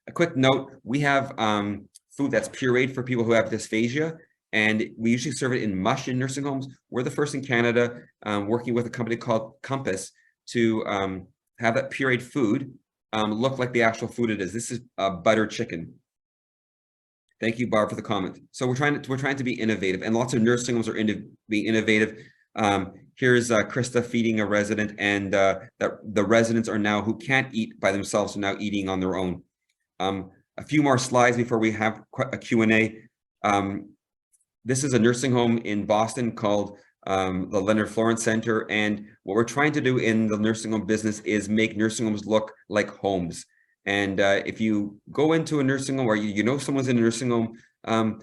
A quick note, we have food that's pureed for people who have dysphagia, and we usually serve it in mush in nursing homes. We're the first in Canada, working with a company called Compass, to have that pureed food look like the actual food it is. This is butter chicken. Thank you, Barb, for the comment. So we're trying to be innovative, and lots of nursing homes are being innovative. Here's Krista feeding a resident, and the residents are now, who can't eat by themselves, are now eating on their own. A few more slides before we have a Q&A. This is a nursing home in Boston called the Leonard Florence Center, and what we're trying to do in the nursing home business is make nursing homes look like homes. And if you go into a nursing home, or you know someone's in a nursing home,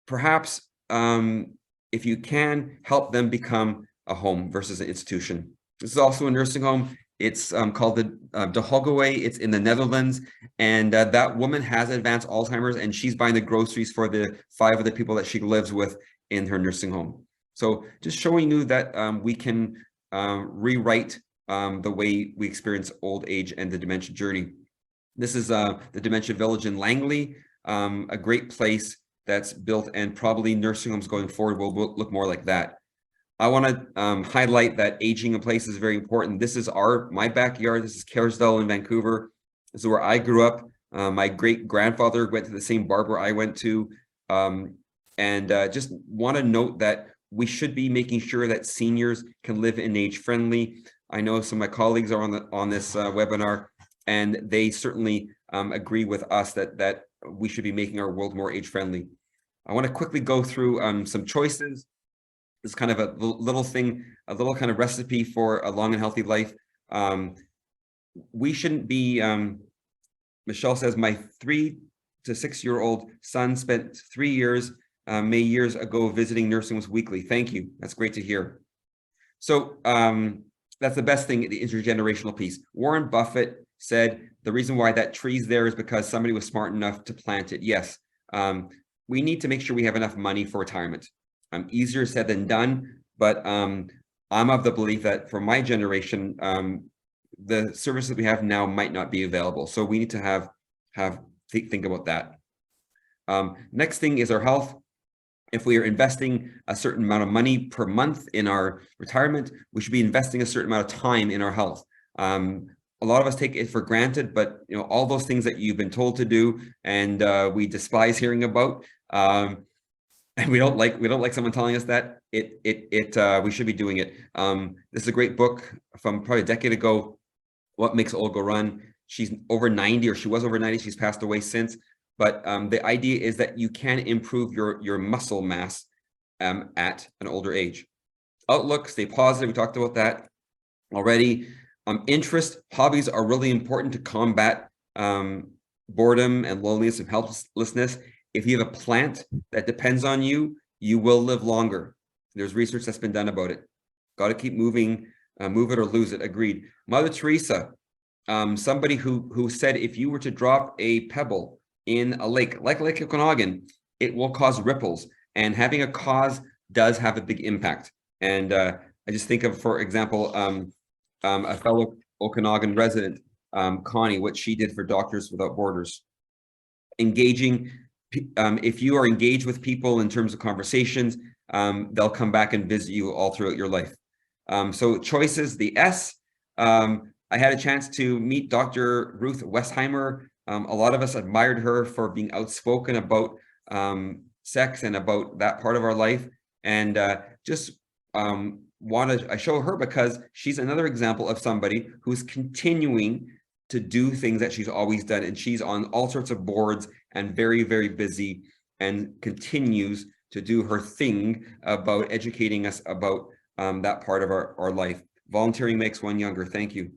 perhaps if you can, help them become a home versus an institution. This is also a nursing home. It's called the De Hogewey. It's in the Netherlands. And that woman has advanced Alzheimer's, and she's buying the groceries for the 5 of the people that she lives with in her nursing home. So just showing you that we can rewrite the way we experience old age and the dementia journey. This is the Dementia Village in Langley, a great place that's built, and probably nursing homes going forward will look more like that. I want to highlight that aging in place is very important. This is my backyard. This is Kerrisdale in Vancouver. This is where I grew up. My great-grandfather went to the same barber I went to. Just want to note that we should be making sure that seniors can live in age-friendly. I know some of my colleagues are on this webinar, and they certainly agree with us that we should be making our world more age-friendly. I want to quickly go through some choices. It's kind of a little thing, a little kind of recipe for a long and healthy life. We shouldn't be, Michelle says, my 3 to 6 year old son spent 3 years, years ago visiting nursing homes weekly. Thank you. That's great to hear. So that's the best thing, the intergenerational piece. Warren Buffett said the reason why that tree's there is because somebody was smart enough to plant it. Yes, we need to make sure we have enough money for retirement. Easier said than done, but I'm of the belief that for my generation, the services we have now might not be available. So we need to think about that. Next thing is our health. If we are investing a certain amount of money per month in our retirement, we should be investing a certain amount of time in our health. A lot of us take it for granted, but all those things that you've been told to do and we despise hearing about. And we don't like someone telling us that we should be doing it. This is a great book from probably a decade ago, What Makes Olga Run. She's over 90, or she was over 90. She's passed away since. But the idea is that you can improve your muscle mass at an older age. Outlook, stay positive. We talked about that already. Interest, hobbies are really important to combat boredom and loneliness and helplessness. If you have a plant that depends on you, you will live longer. There's research that's been done about it. Got to keep moving, move it or lose it. Agreed. Mother Teresa, somebody who said if you were to drop a pebble in a lake, like Lake Okanagan, it will cause ripples. And having a cause does have a big impact. And I just think of, for example, a fellow Okanagan resident, Connie, what she did for Doctors Without Borders. Engaging. If you are engaged with people in terms of conversations, they'll come back and visit you all throughout your life. So choices, the S. I had a chance to meet Dr. Ruth Westheimer. A lot of us admired her for being outspoken about sex and about that part of our life. And just I show her because she's another example of somebody who's continuing to do things that she's always done. And she's on all sorts of boards and very, very busy, and continues to do her thing about educating us about that part of our life. Volunteering makes one younger. Thank you.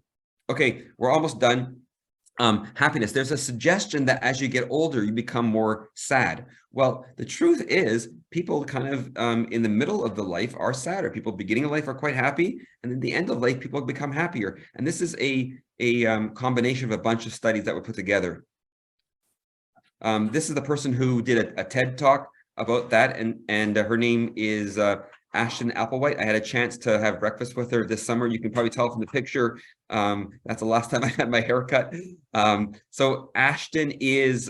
Okay, we're almost done. Happiness. There's a suggestion that as you get older, you become more sad. Well, the truth is people kind of in the middle of the life are sadder. People beginning of life are quite happy, and then the end of life, people become happier. And this is a combination of a bunch of studies that were put together. This is the person who did a TED talk about that, and her name is Ashton Applewhite. I had a chance to have breakfast with her this summer. You can probably tell from the picture. That's the last time I had my hair cut. So Ashton is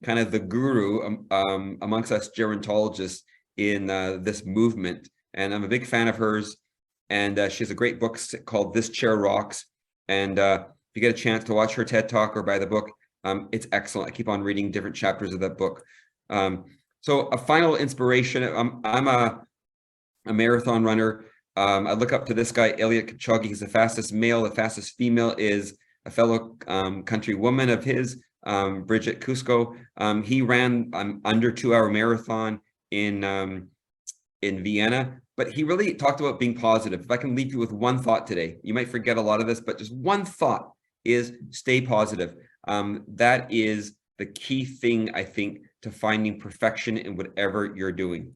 kind of the guru amongst us gerontologists in this movement. And I'm a big fan of hers. And she has a great book called This Chair Rocks. And if you get a chance to watch her TED Talk or buy the book, it's excellent. I keep on reading different chapters of that book. So a final inspiration, I'm a marathon runner. I look up to this guy, Eliud Kipchoge. He's the fastest male. The fastest female is a fellow country woman of his, Bridget Cusco. He ran under 2-hour marathon in Vienna, but he really talked about being positive. If I can leave you with one thought today, you might forget a lot of this, but just one thought is stay positive. That is the key thing, I think, to finding perfection in whatever you're doing.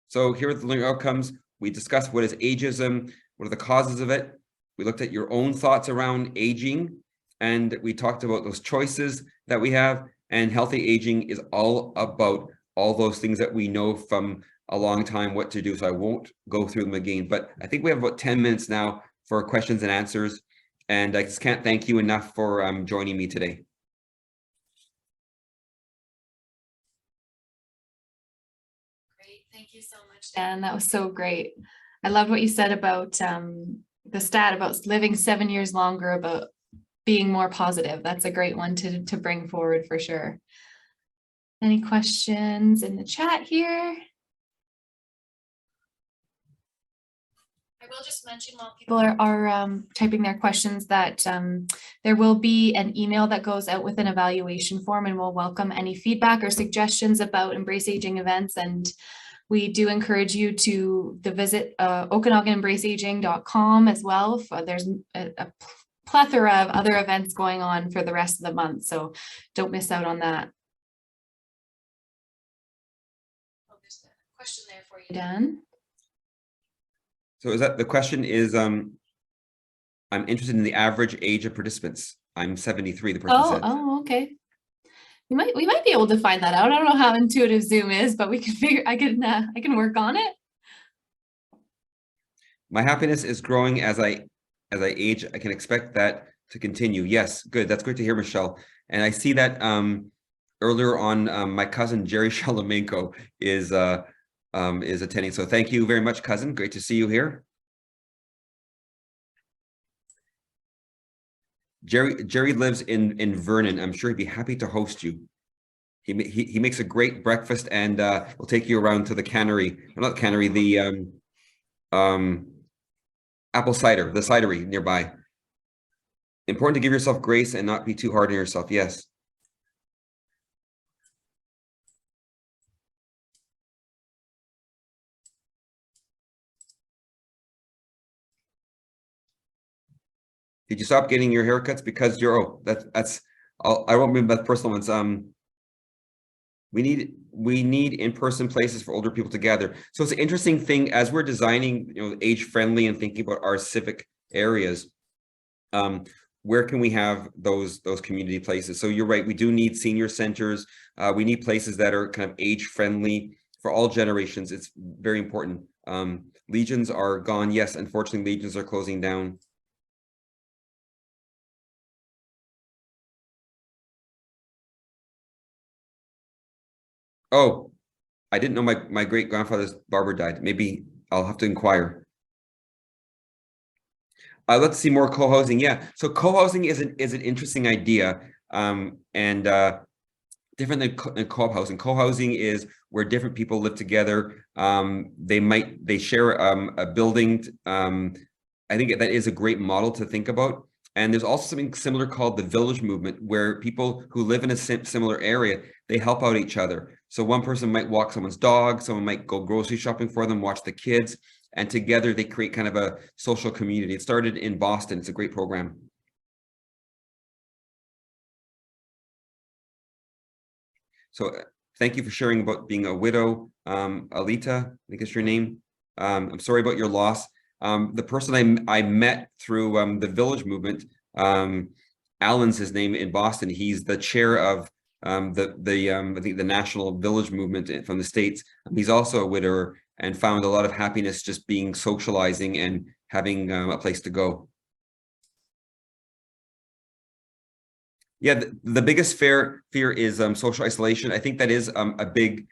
So here at the Learning Outcomes, we discussed what is ageism, what are the causes of it. We looked at your own thoughts around aging, and we talked about those choices that we have. And healthy aging is all about all those things that we know from a long time what to do. So I won't go through them again, but I think we have about 10 minutes now for questions and answers. And I just can't thank you enough for joining me today. Great. Thank you so much, Dan. That was so great. I loved what you said about the stat about living 7 years longer, about being more positive. That's a great one to bring forward for sure. Any questions in the chat here? I will just mention while people are typing their questions that there will be an email that goes out with an evaluation form, and we'll welcome any feedback or suggestions about Embrace Aging events. And we do encourage you to visit OkanaganEmbraceAging.com as well. There's a plethora of other events going on for the rest of the month, so don't miss out on that. Oh, there's a question there for you, Dan. So is that the question is, I'm interested in the average age of participants. I'm 73, the person said. Oh, okay. We might be able to find that out. I don't know how intuitive Zoom is, but we can figure, I can work on it. My happiness is growing as I age. I can expect that to continue. Yes, good. That's great to hear, Michelle. And I see that earlier on, my cousin Jerry Shalomenko is attending. So thank you very much, cousin. Great to see you here. Jerry lives in Vernon. I'm sure he'd be happy to host you. He makes a great breakfast, and we'll take you around to the cannery. Well, not cannery, the apple cider, the cidery nearby. Important to give yourself grace and not be too hard on yourself. Yes. Did you stop getting your haircuts because you're, I won't remember the personal ones. We need in-person places for older people to gather. So it's an interesting thing as we're designing, age friendly and thinking about our civic areas. Where can we have those community places? So you're right, we do need senior centers. We need places that are kind of age friendly for all generations. It's very important. Legions are gone. Yes, unfortunately, legions are closing down. Oh, I didn't know my great grandfather's barber died. Maybe I'll have to inquire. Let's see more co-housing. Yeah, so co-housing is an interesting idea, and different than co-op housing. Co-housing is where different people live together. They share a building. I think that is a great model to think about. And there's also something similar called the village movement, where people who live in a similar area, they help out each other. So one person might walk someone's dog, someone might go grocery shopping for them, watch the kids, and together they create kind of a social community. It started in Boston. It's a great program. So thank you for sharing about being a widow. Alita, I think is your name. I'm sorry about your loss. The person I met through the village movement, Alan's his name in Boston. He's the chair of I think the national village movement from the States. He's also a widower and found a lot of happiness just being socializing and having a place to go. Yeah, the biggest fear is social isolation. I think that is a big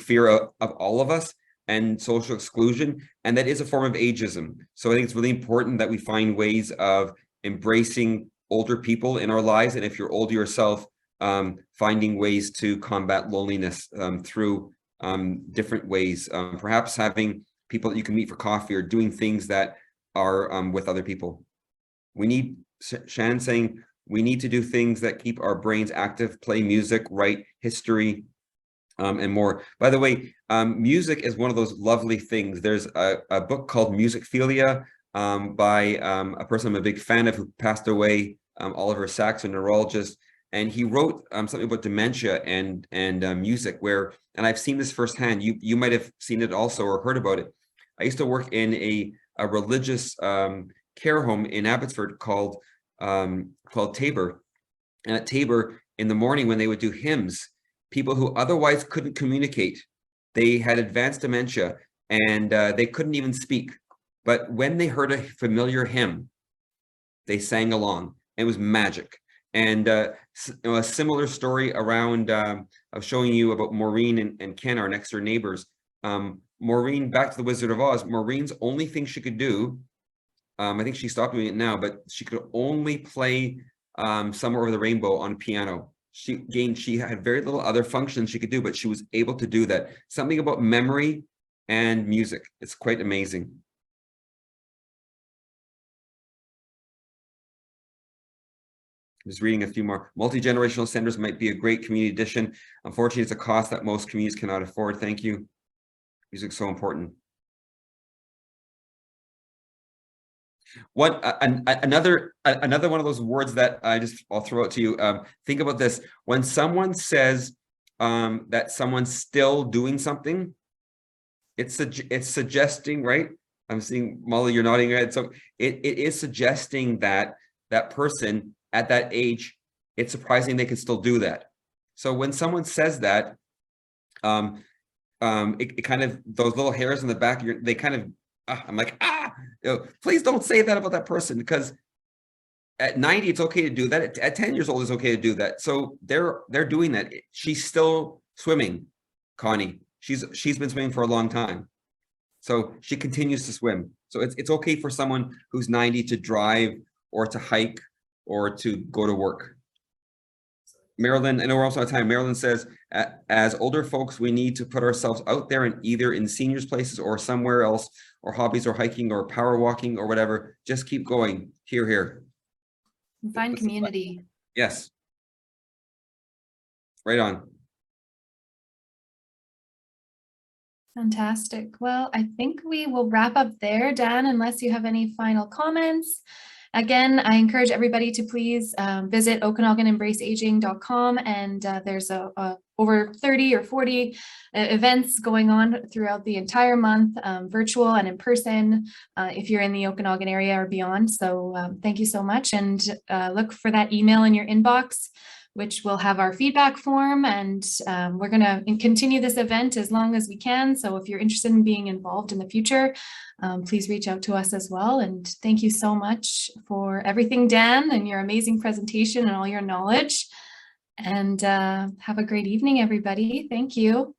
fear of all of us, and social exclusion, and that is a form of ageism. So I think it's really important that we find ways of embracing older people in our lives, and if you're older yourself, finding ways to combat loneliness through different ways, perhaps having people that you can meet for coffee or doing things that are with other people. We need, Shannon saying, we need to do things that keep our brains active, play music, write history, and more. By the way, music is one of those lovely things. There's a book called Musicphilia by a person I'm a big fan of who passed away, Oliver Sacks, a neurologist. and he wrote something about dementia and music, and I've seen this firsthand. You might have seen it also or heard about it. I used to work in a religious care home in Abbotsford called Tabor. And at Tabor, in the morning when they would do hymns, people who otherwise couldn't communicate, they had advanced dementia and they couldn't even speak. But when they heard a familiar hymn, they sang along. It was magic. And a similar story around, I was showing you about Maureen and Ken, our next door neighbors. Maureen, back to the Wizard of Oz, Maureen's only thing she could do, I think she stopped doing it now, but she could only play Somewhere Over the Rainbow on piano. She had very little other functions she could do, but she was able to do that. Something about memory and music. It's quite amazing. Just reading a few more. Multi-generational centers might be a great community addition. Unfortunately, it's a cost that most communities cannot afford. Thank you. Music's so important. Another one of those words that I'll throw out to you. Think about this. When someone says that someone's still doing something, it's suggesting, right? I'm seeing Molly, you're nodding your head. So it is suggesting that that person at that age, it's surprising they can still do that. So when someone says that, it kind of, those little hairs in the back of they kind of, I'm like, please don't say that about that person, because at 90, it's okay to do that. At 10 years old, it's okay to do that. So they're doing that. She's still swimming, Connie. She's been swimming for a long time. So she continues to swim. So it's okay for someone who's 90 to drive or to hike or to go to work. Marilyn, I know we're also out of time. Marilyn says, as older folks, we need to put ourselves out there and either in seniors places or somewhere else, or hobbies or hiking or power walking or whatever. Just keep going. Here. And find community. Yes. Right on. Fantastic. Well, I think we will wrap up there, Dan, unless you have any final comments. Again, I encourage everybody to please visit OkanaganEmbraceAging.com, and there's over 30 or 40 events going on throughout the entire month, virtual and in person, if you're in the Okanagan area or beyond. So thank you so much, and look for that email in your inbox, which will have our feedback form, and we're going to continue this event as long as we can. So if you're interested in being involved in the future, please reach out to us as well. And thank you so much for everything, Dan, and your amazing presentation and all your knowledge. And have a great evening, everybody. Thank you.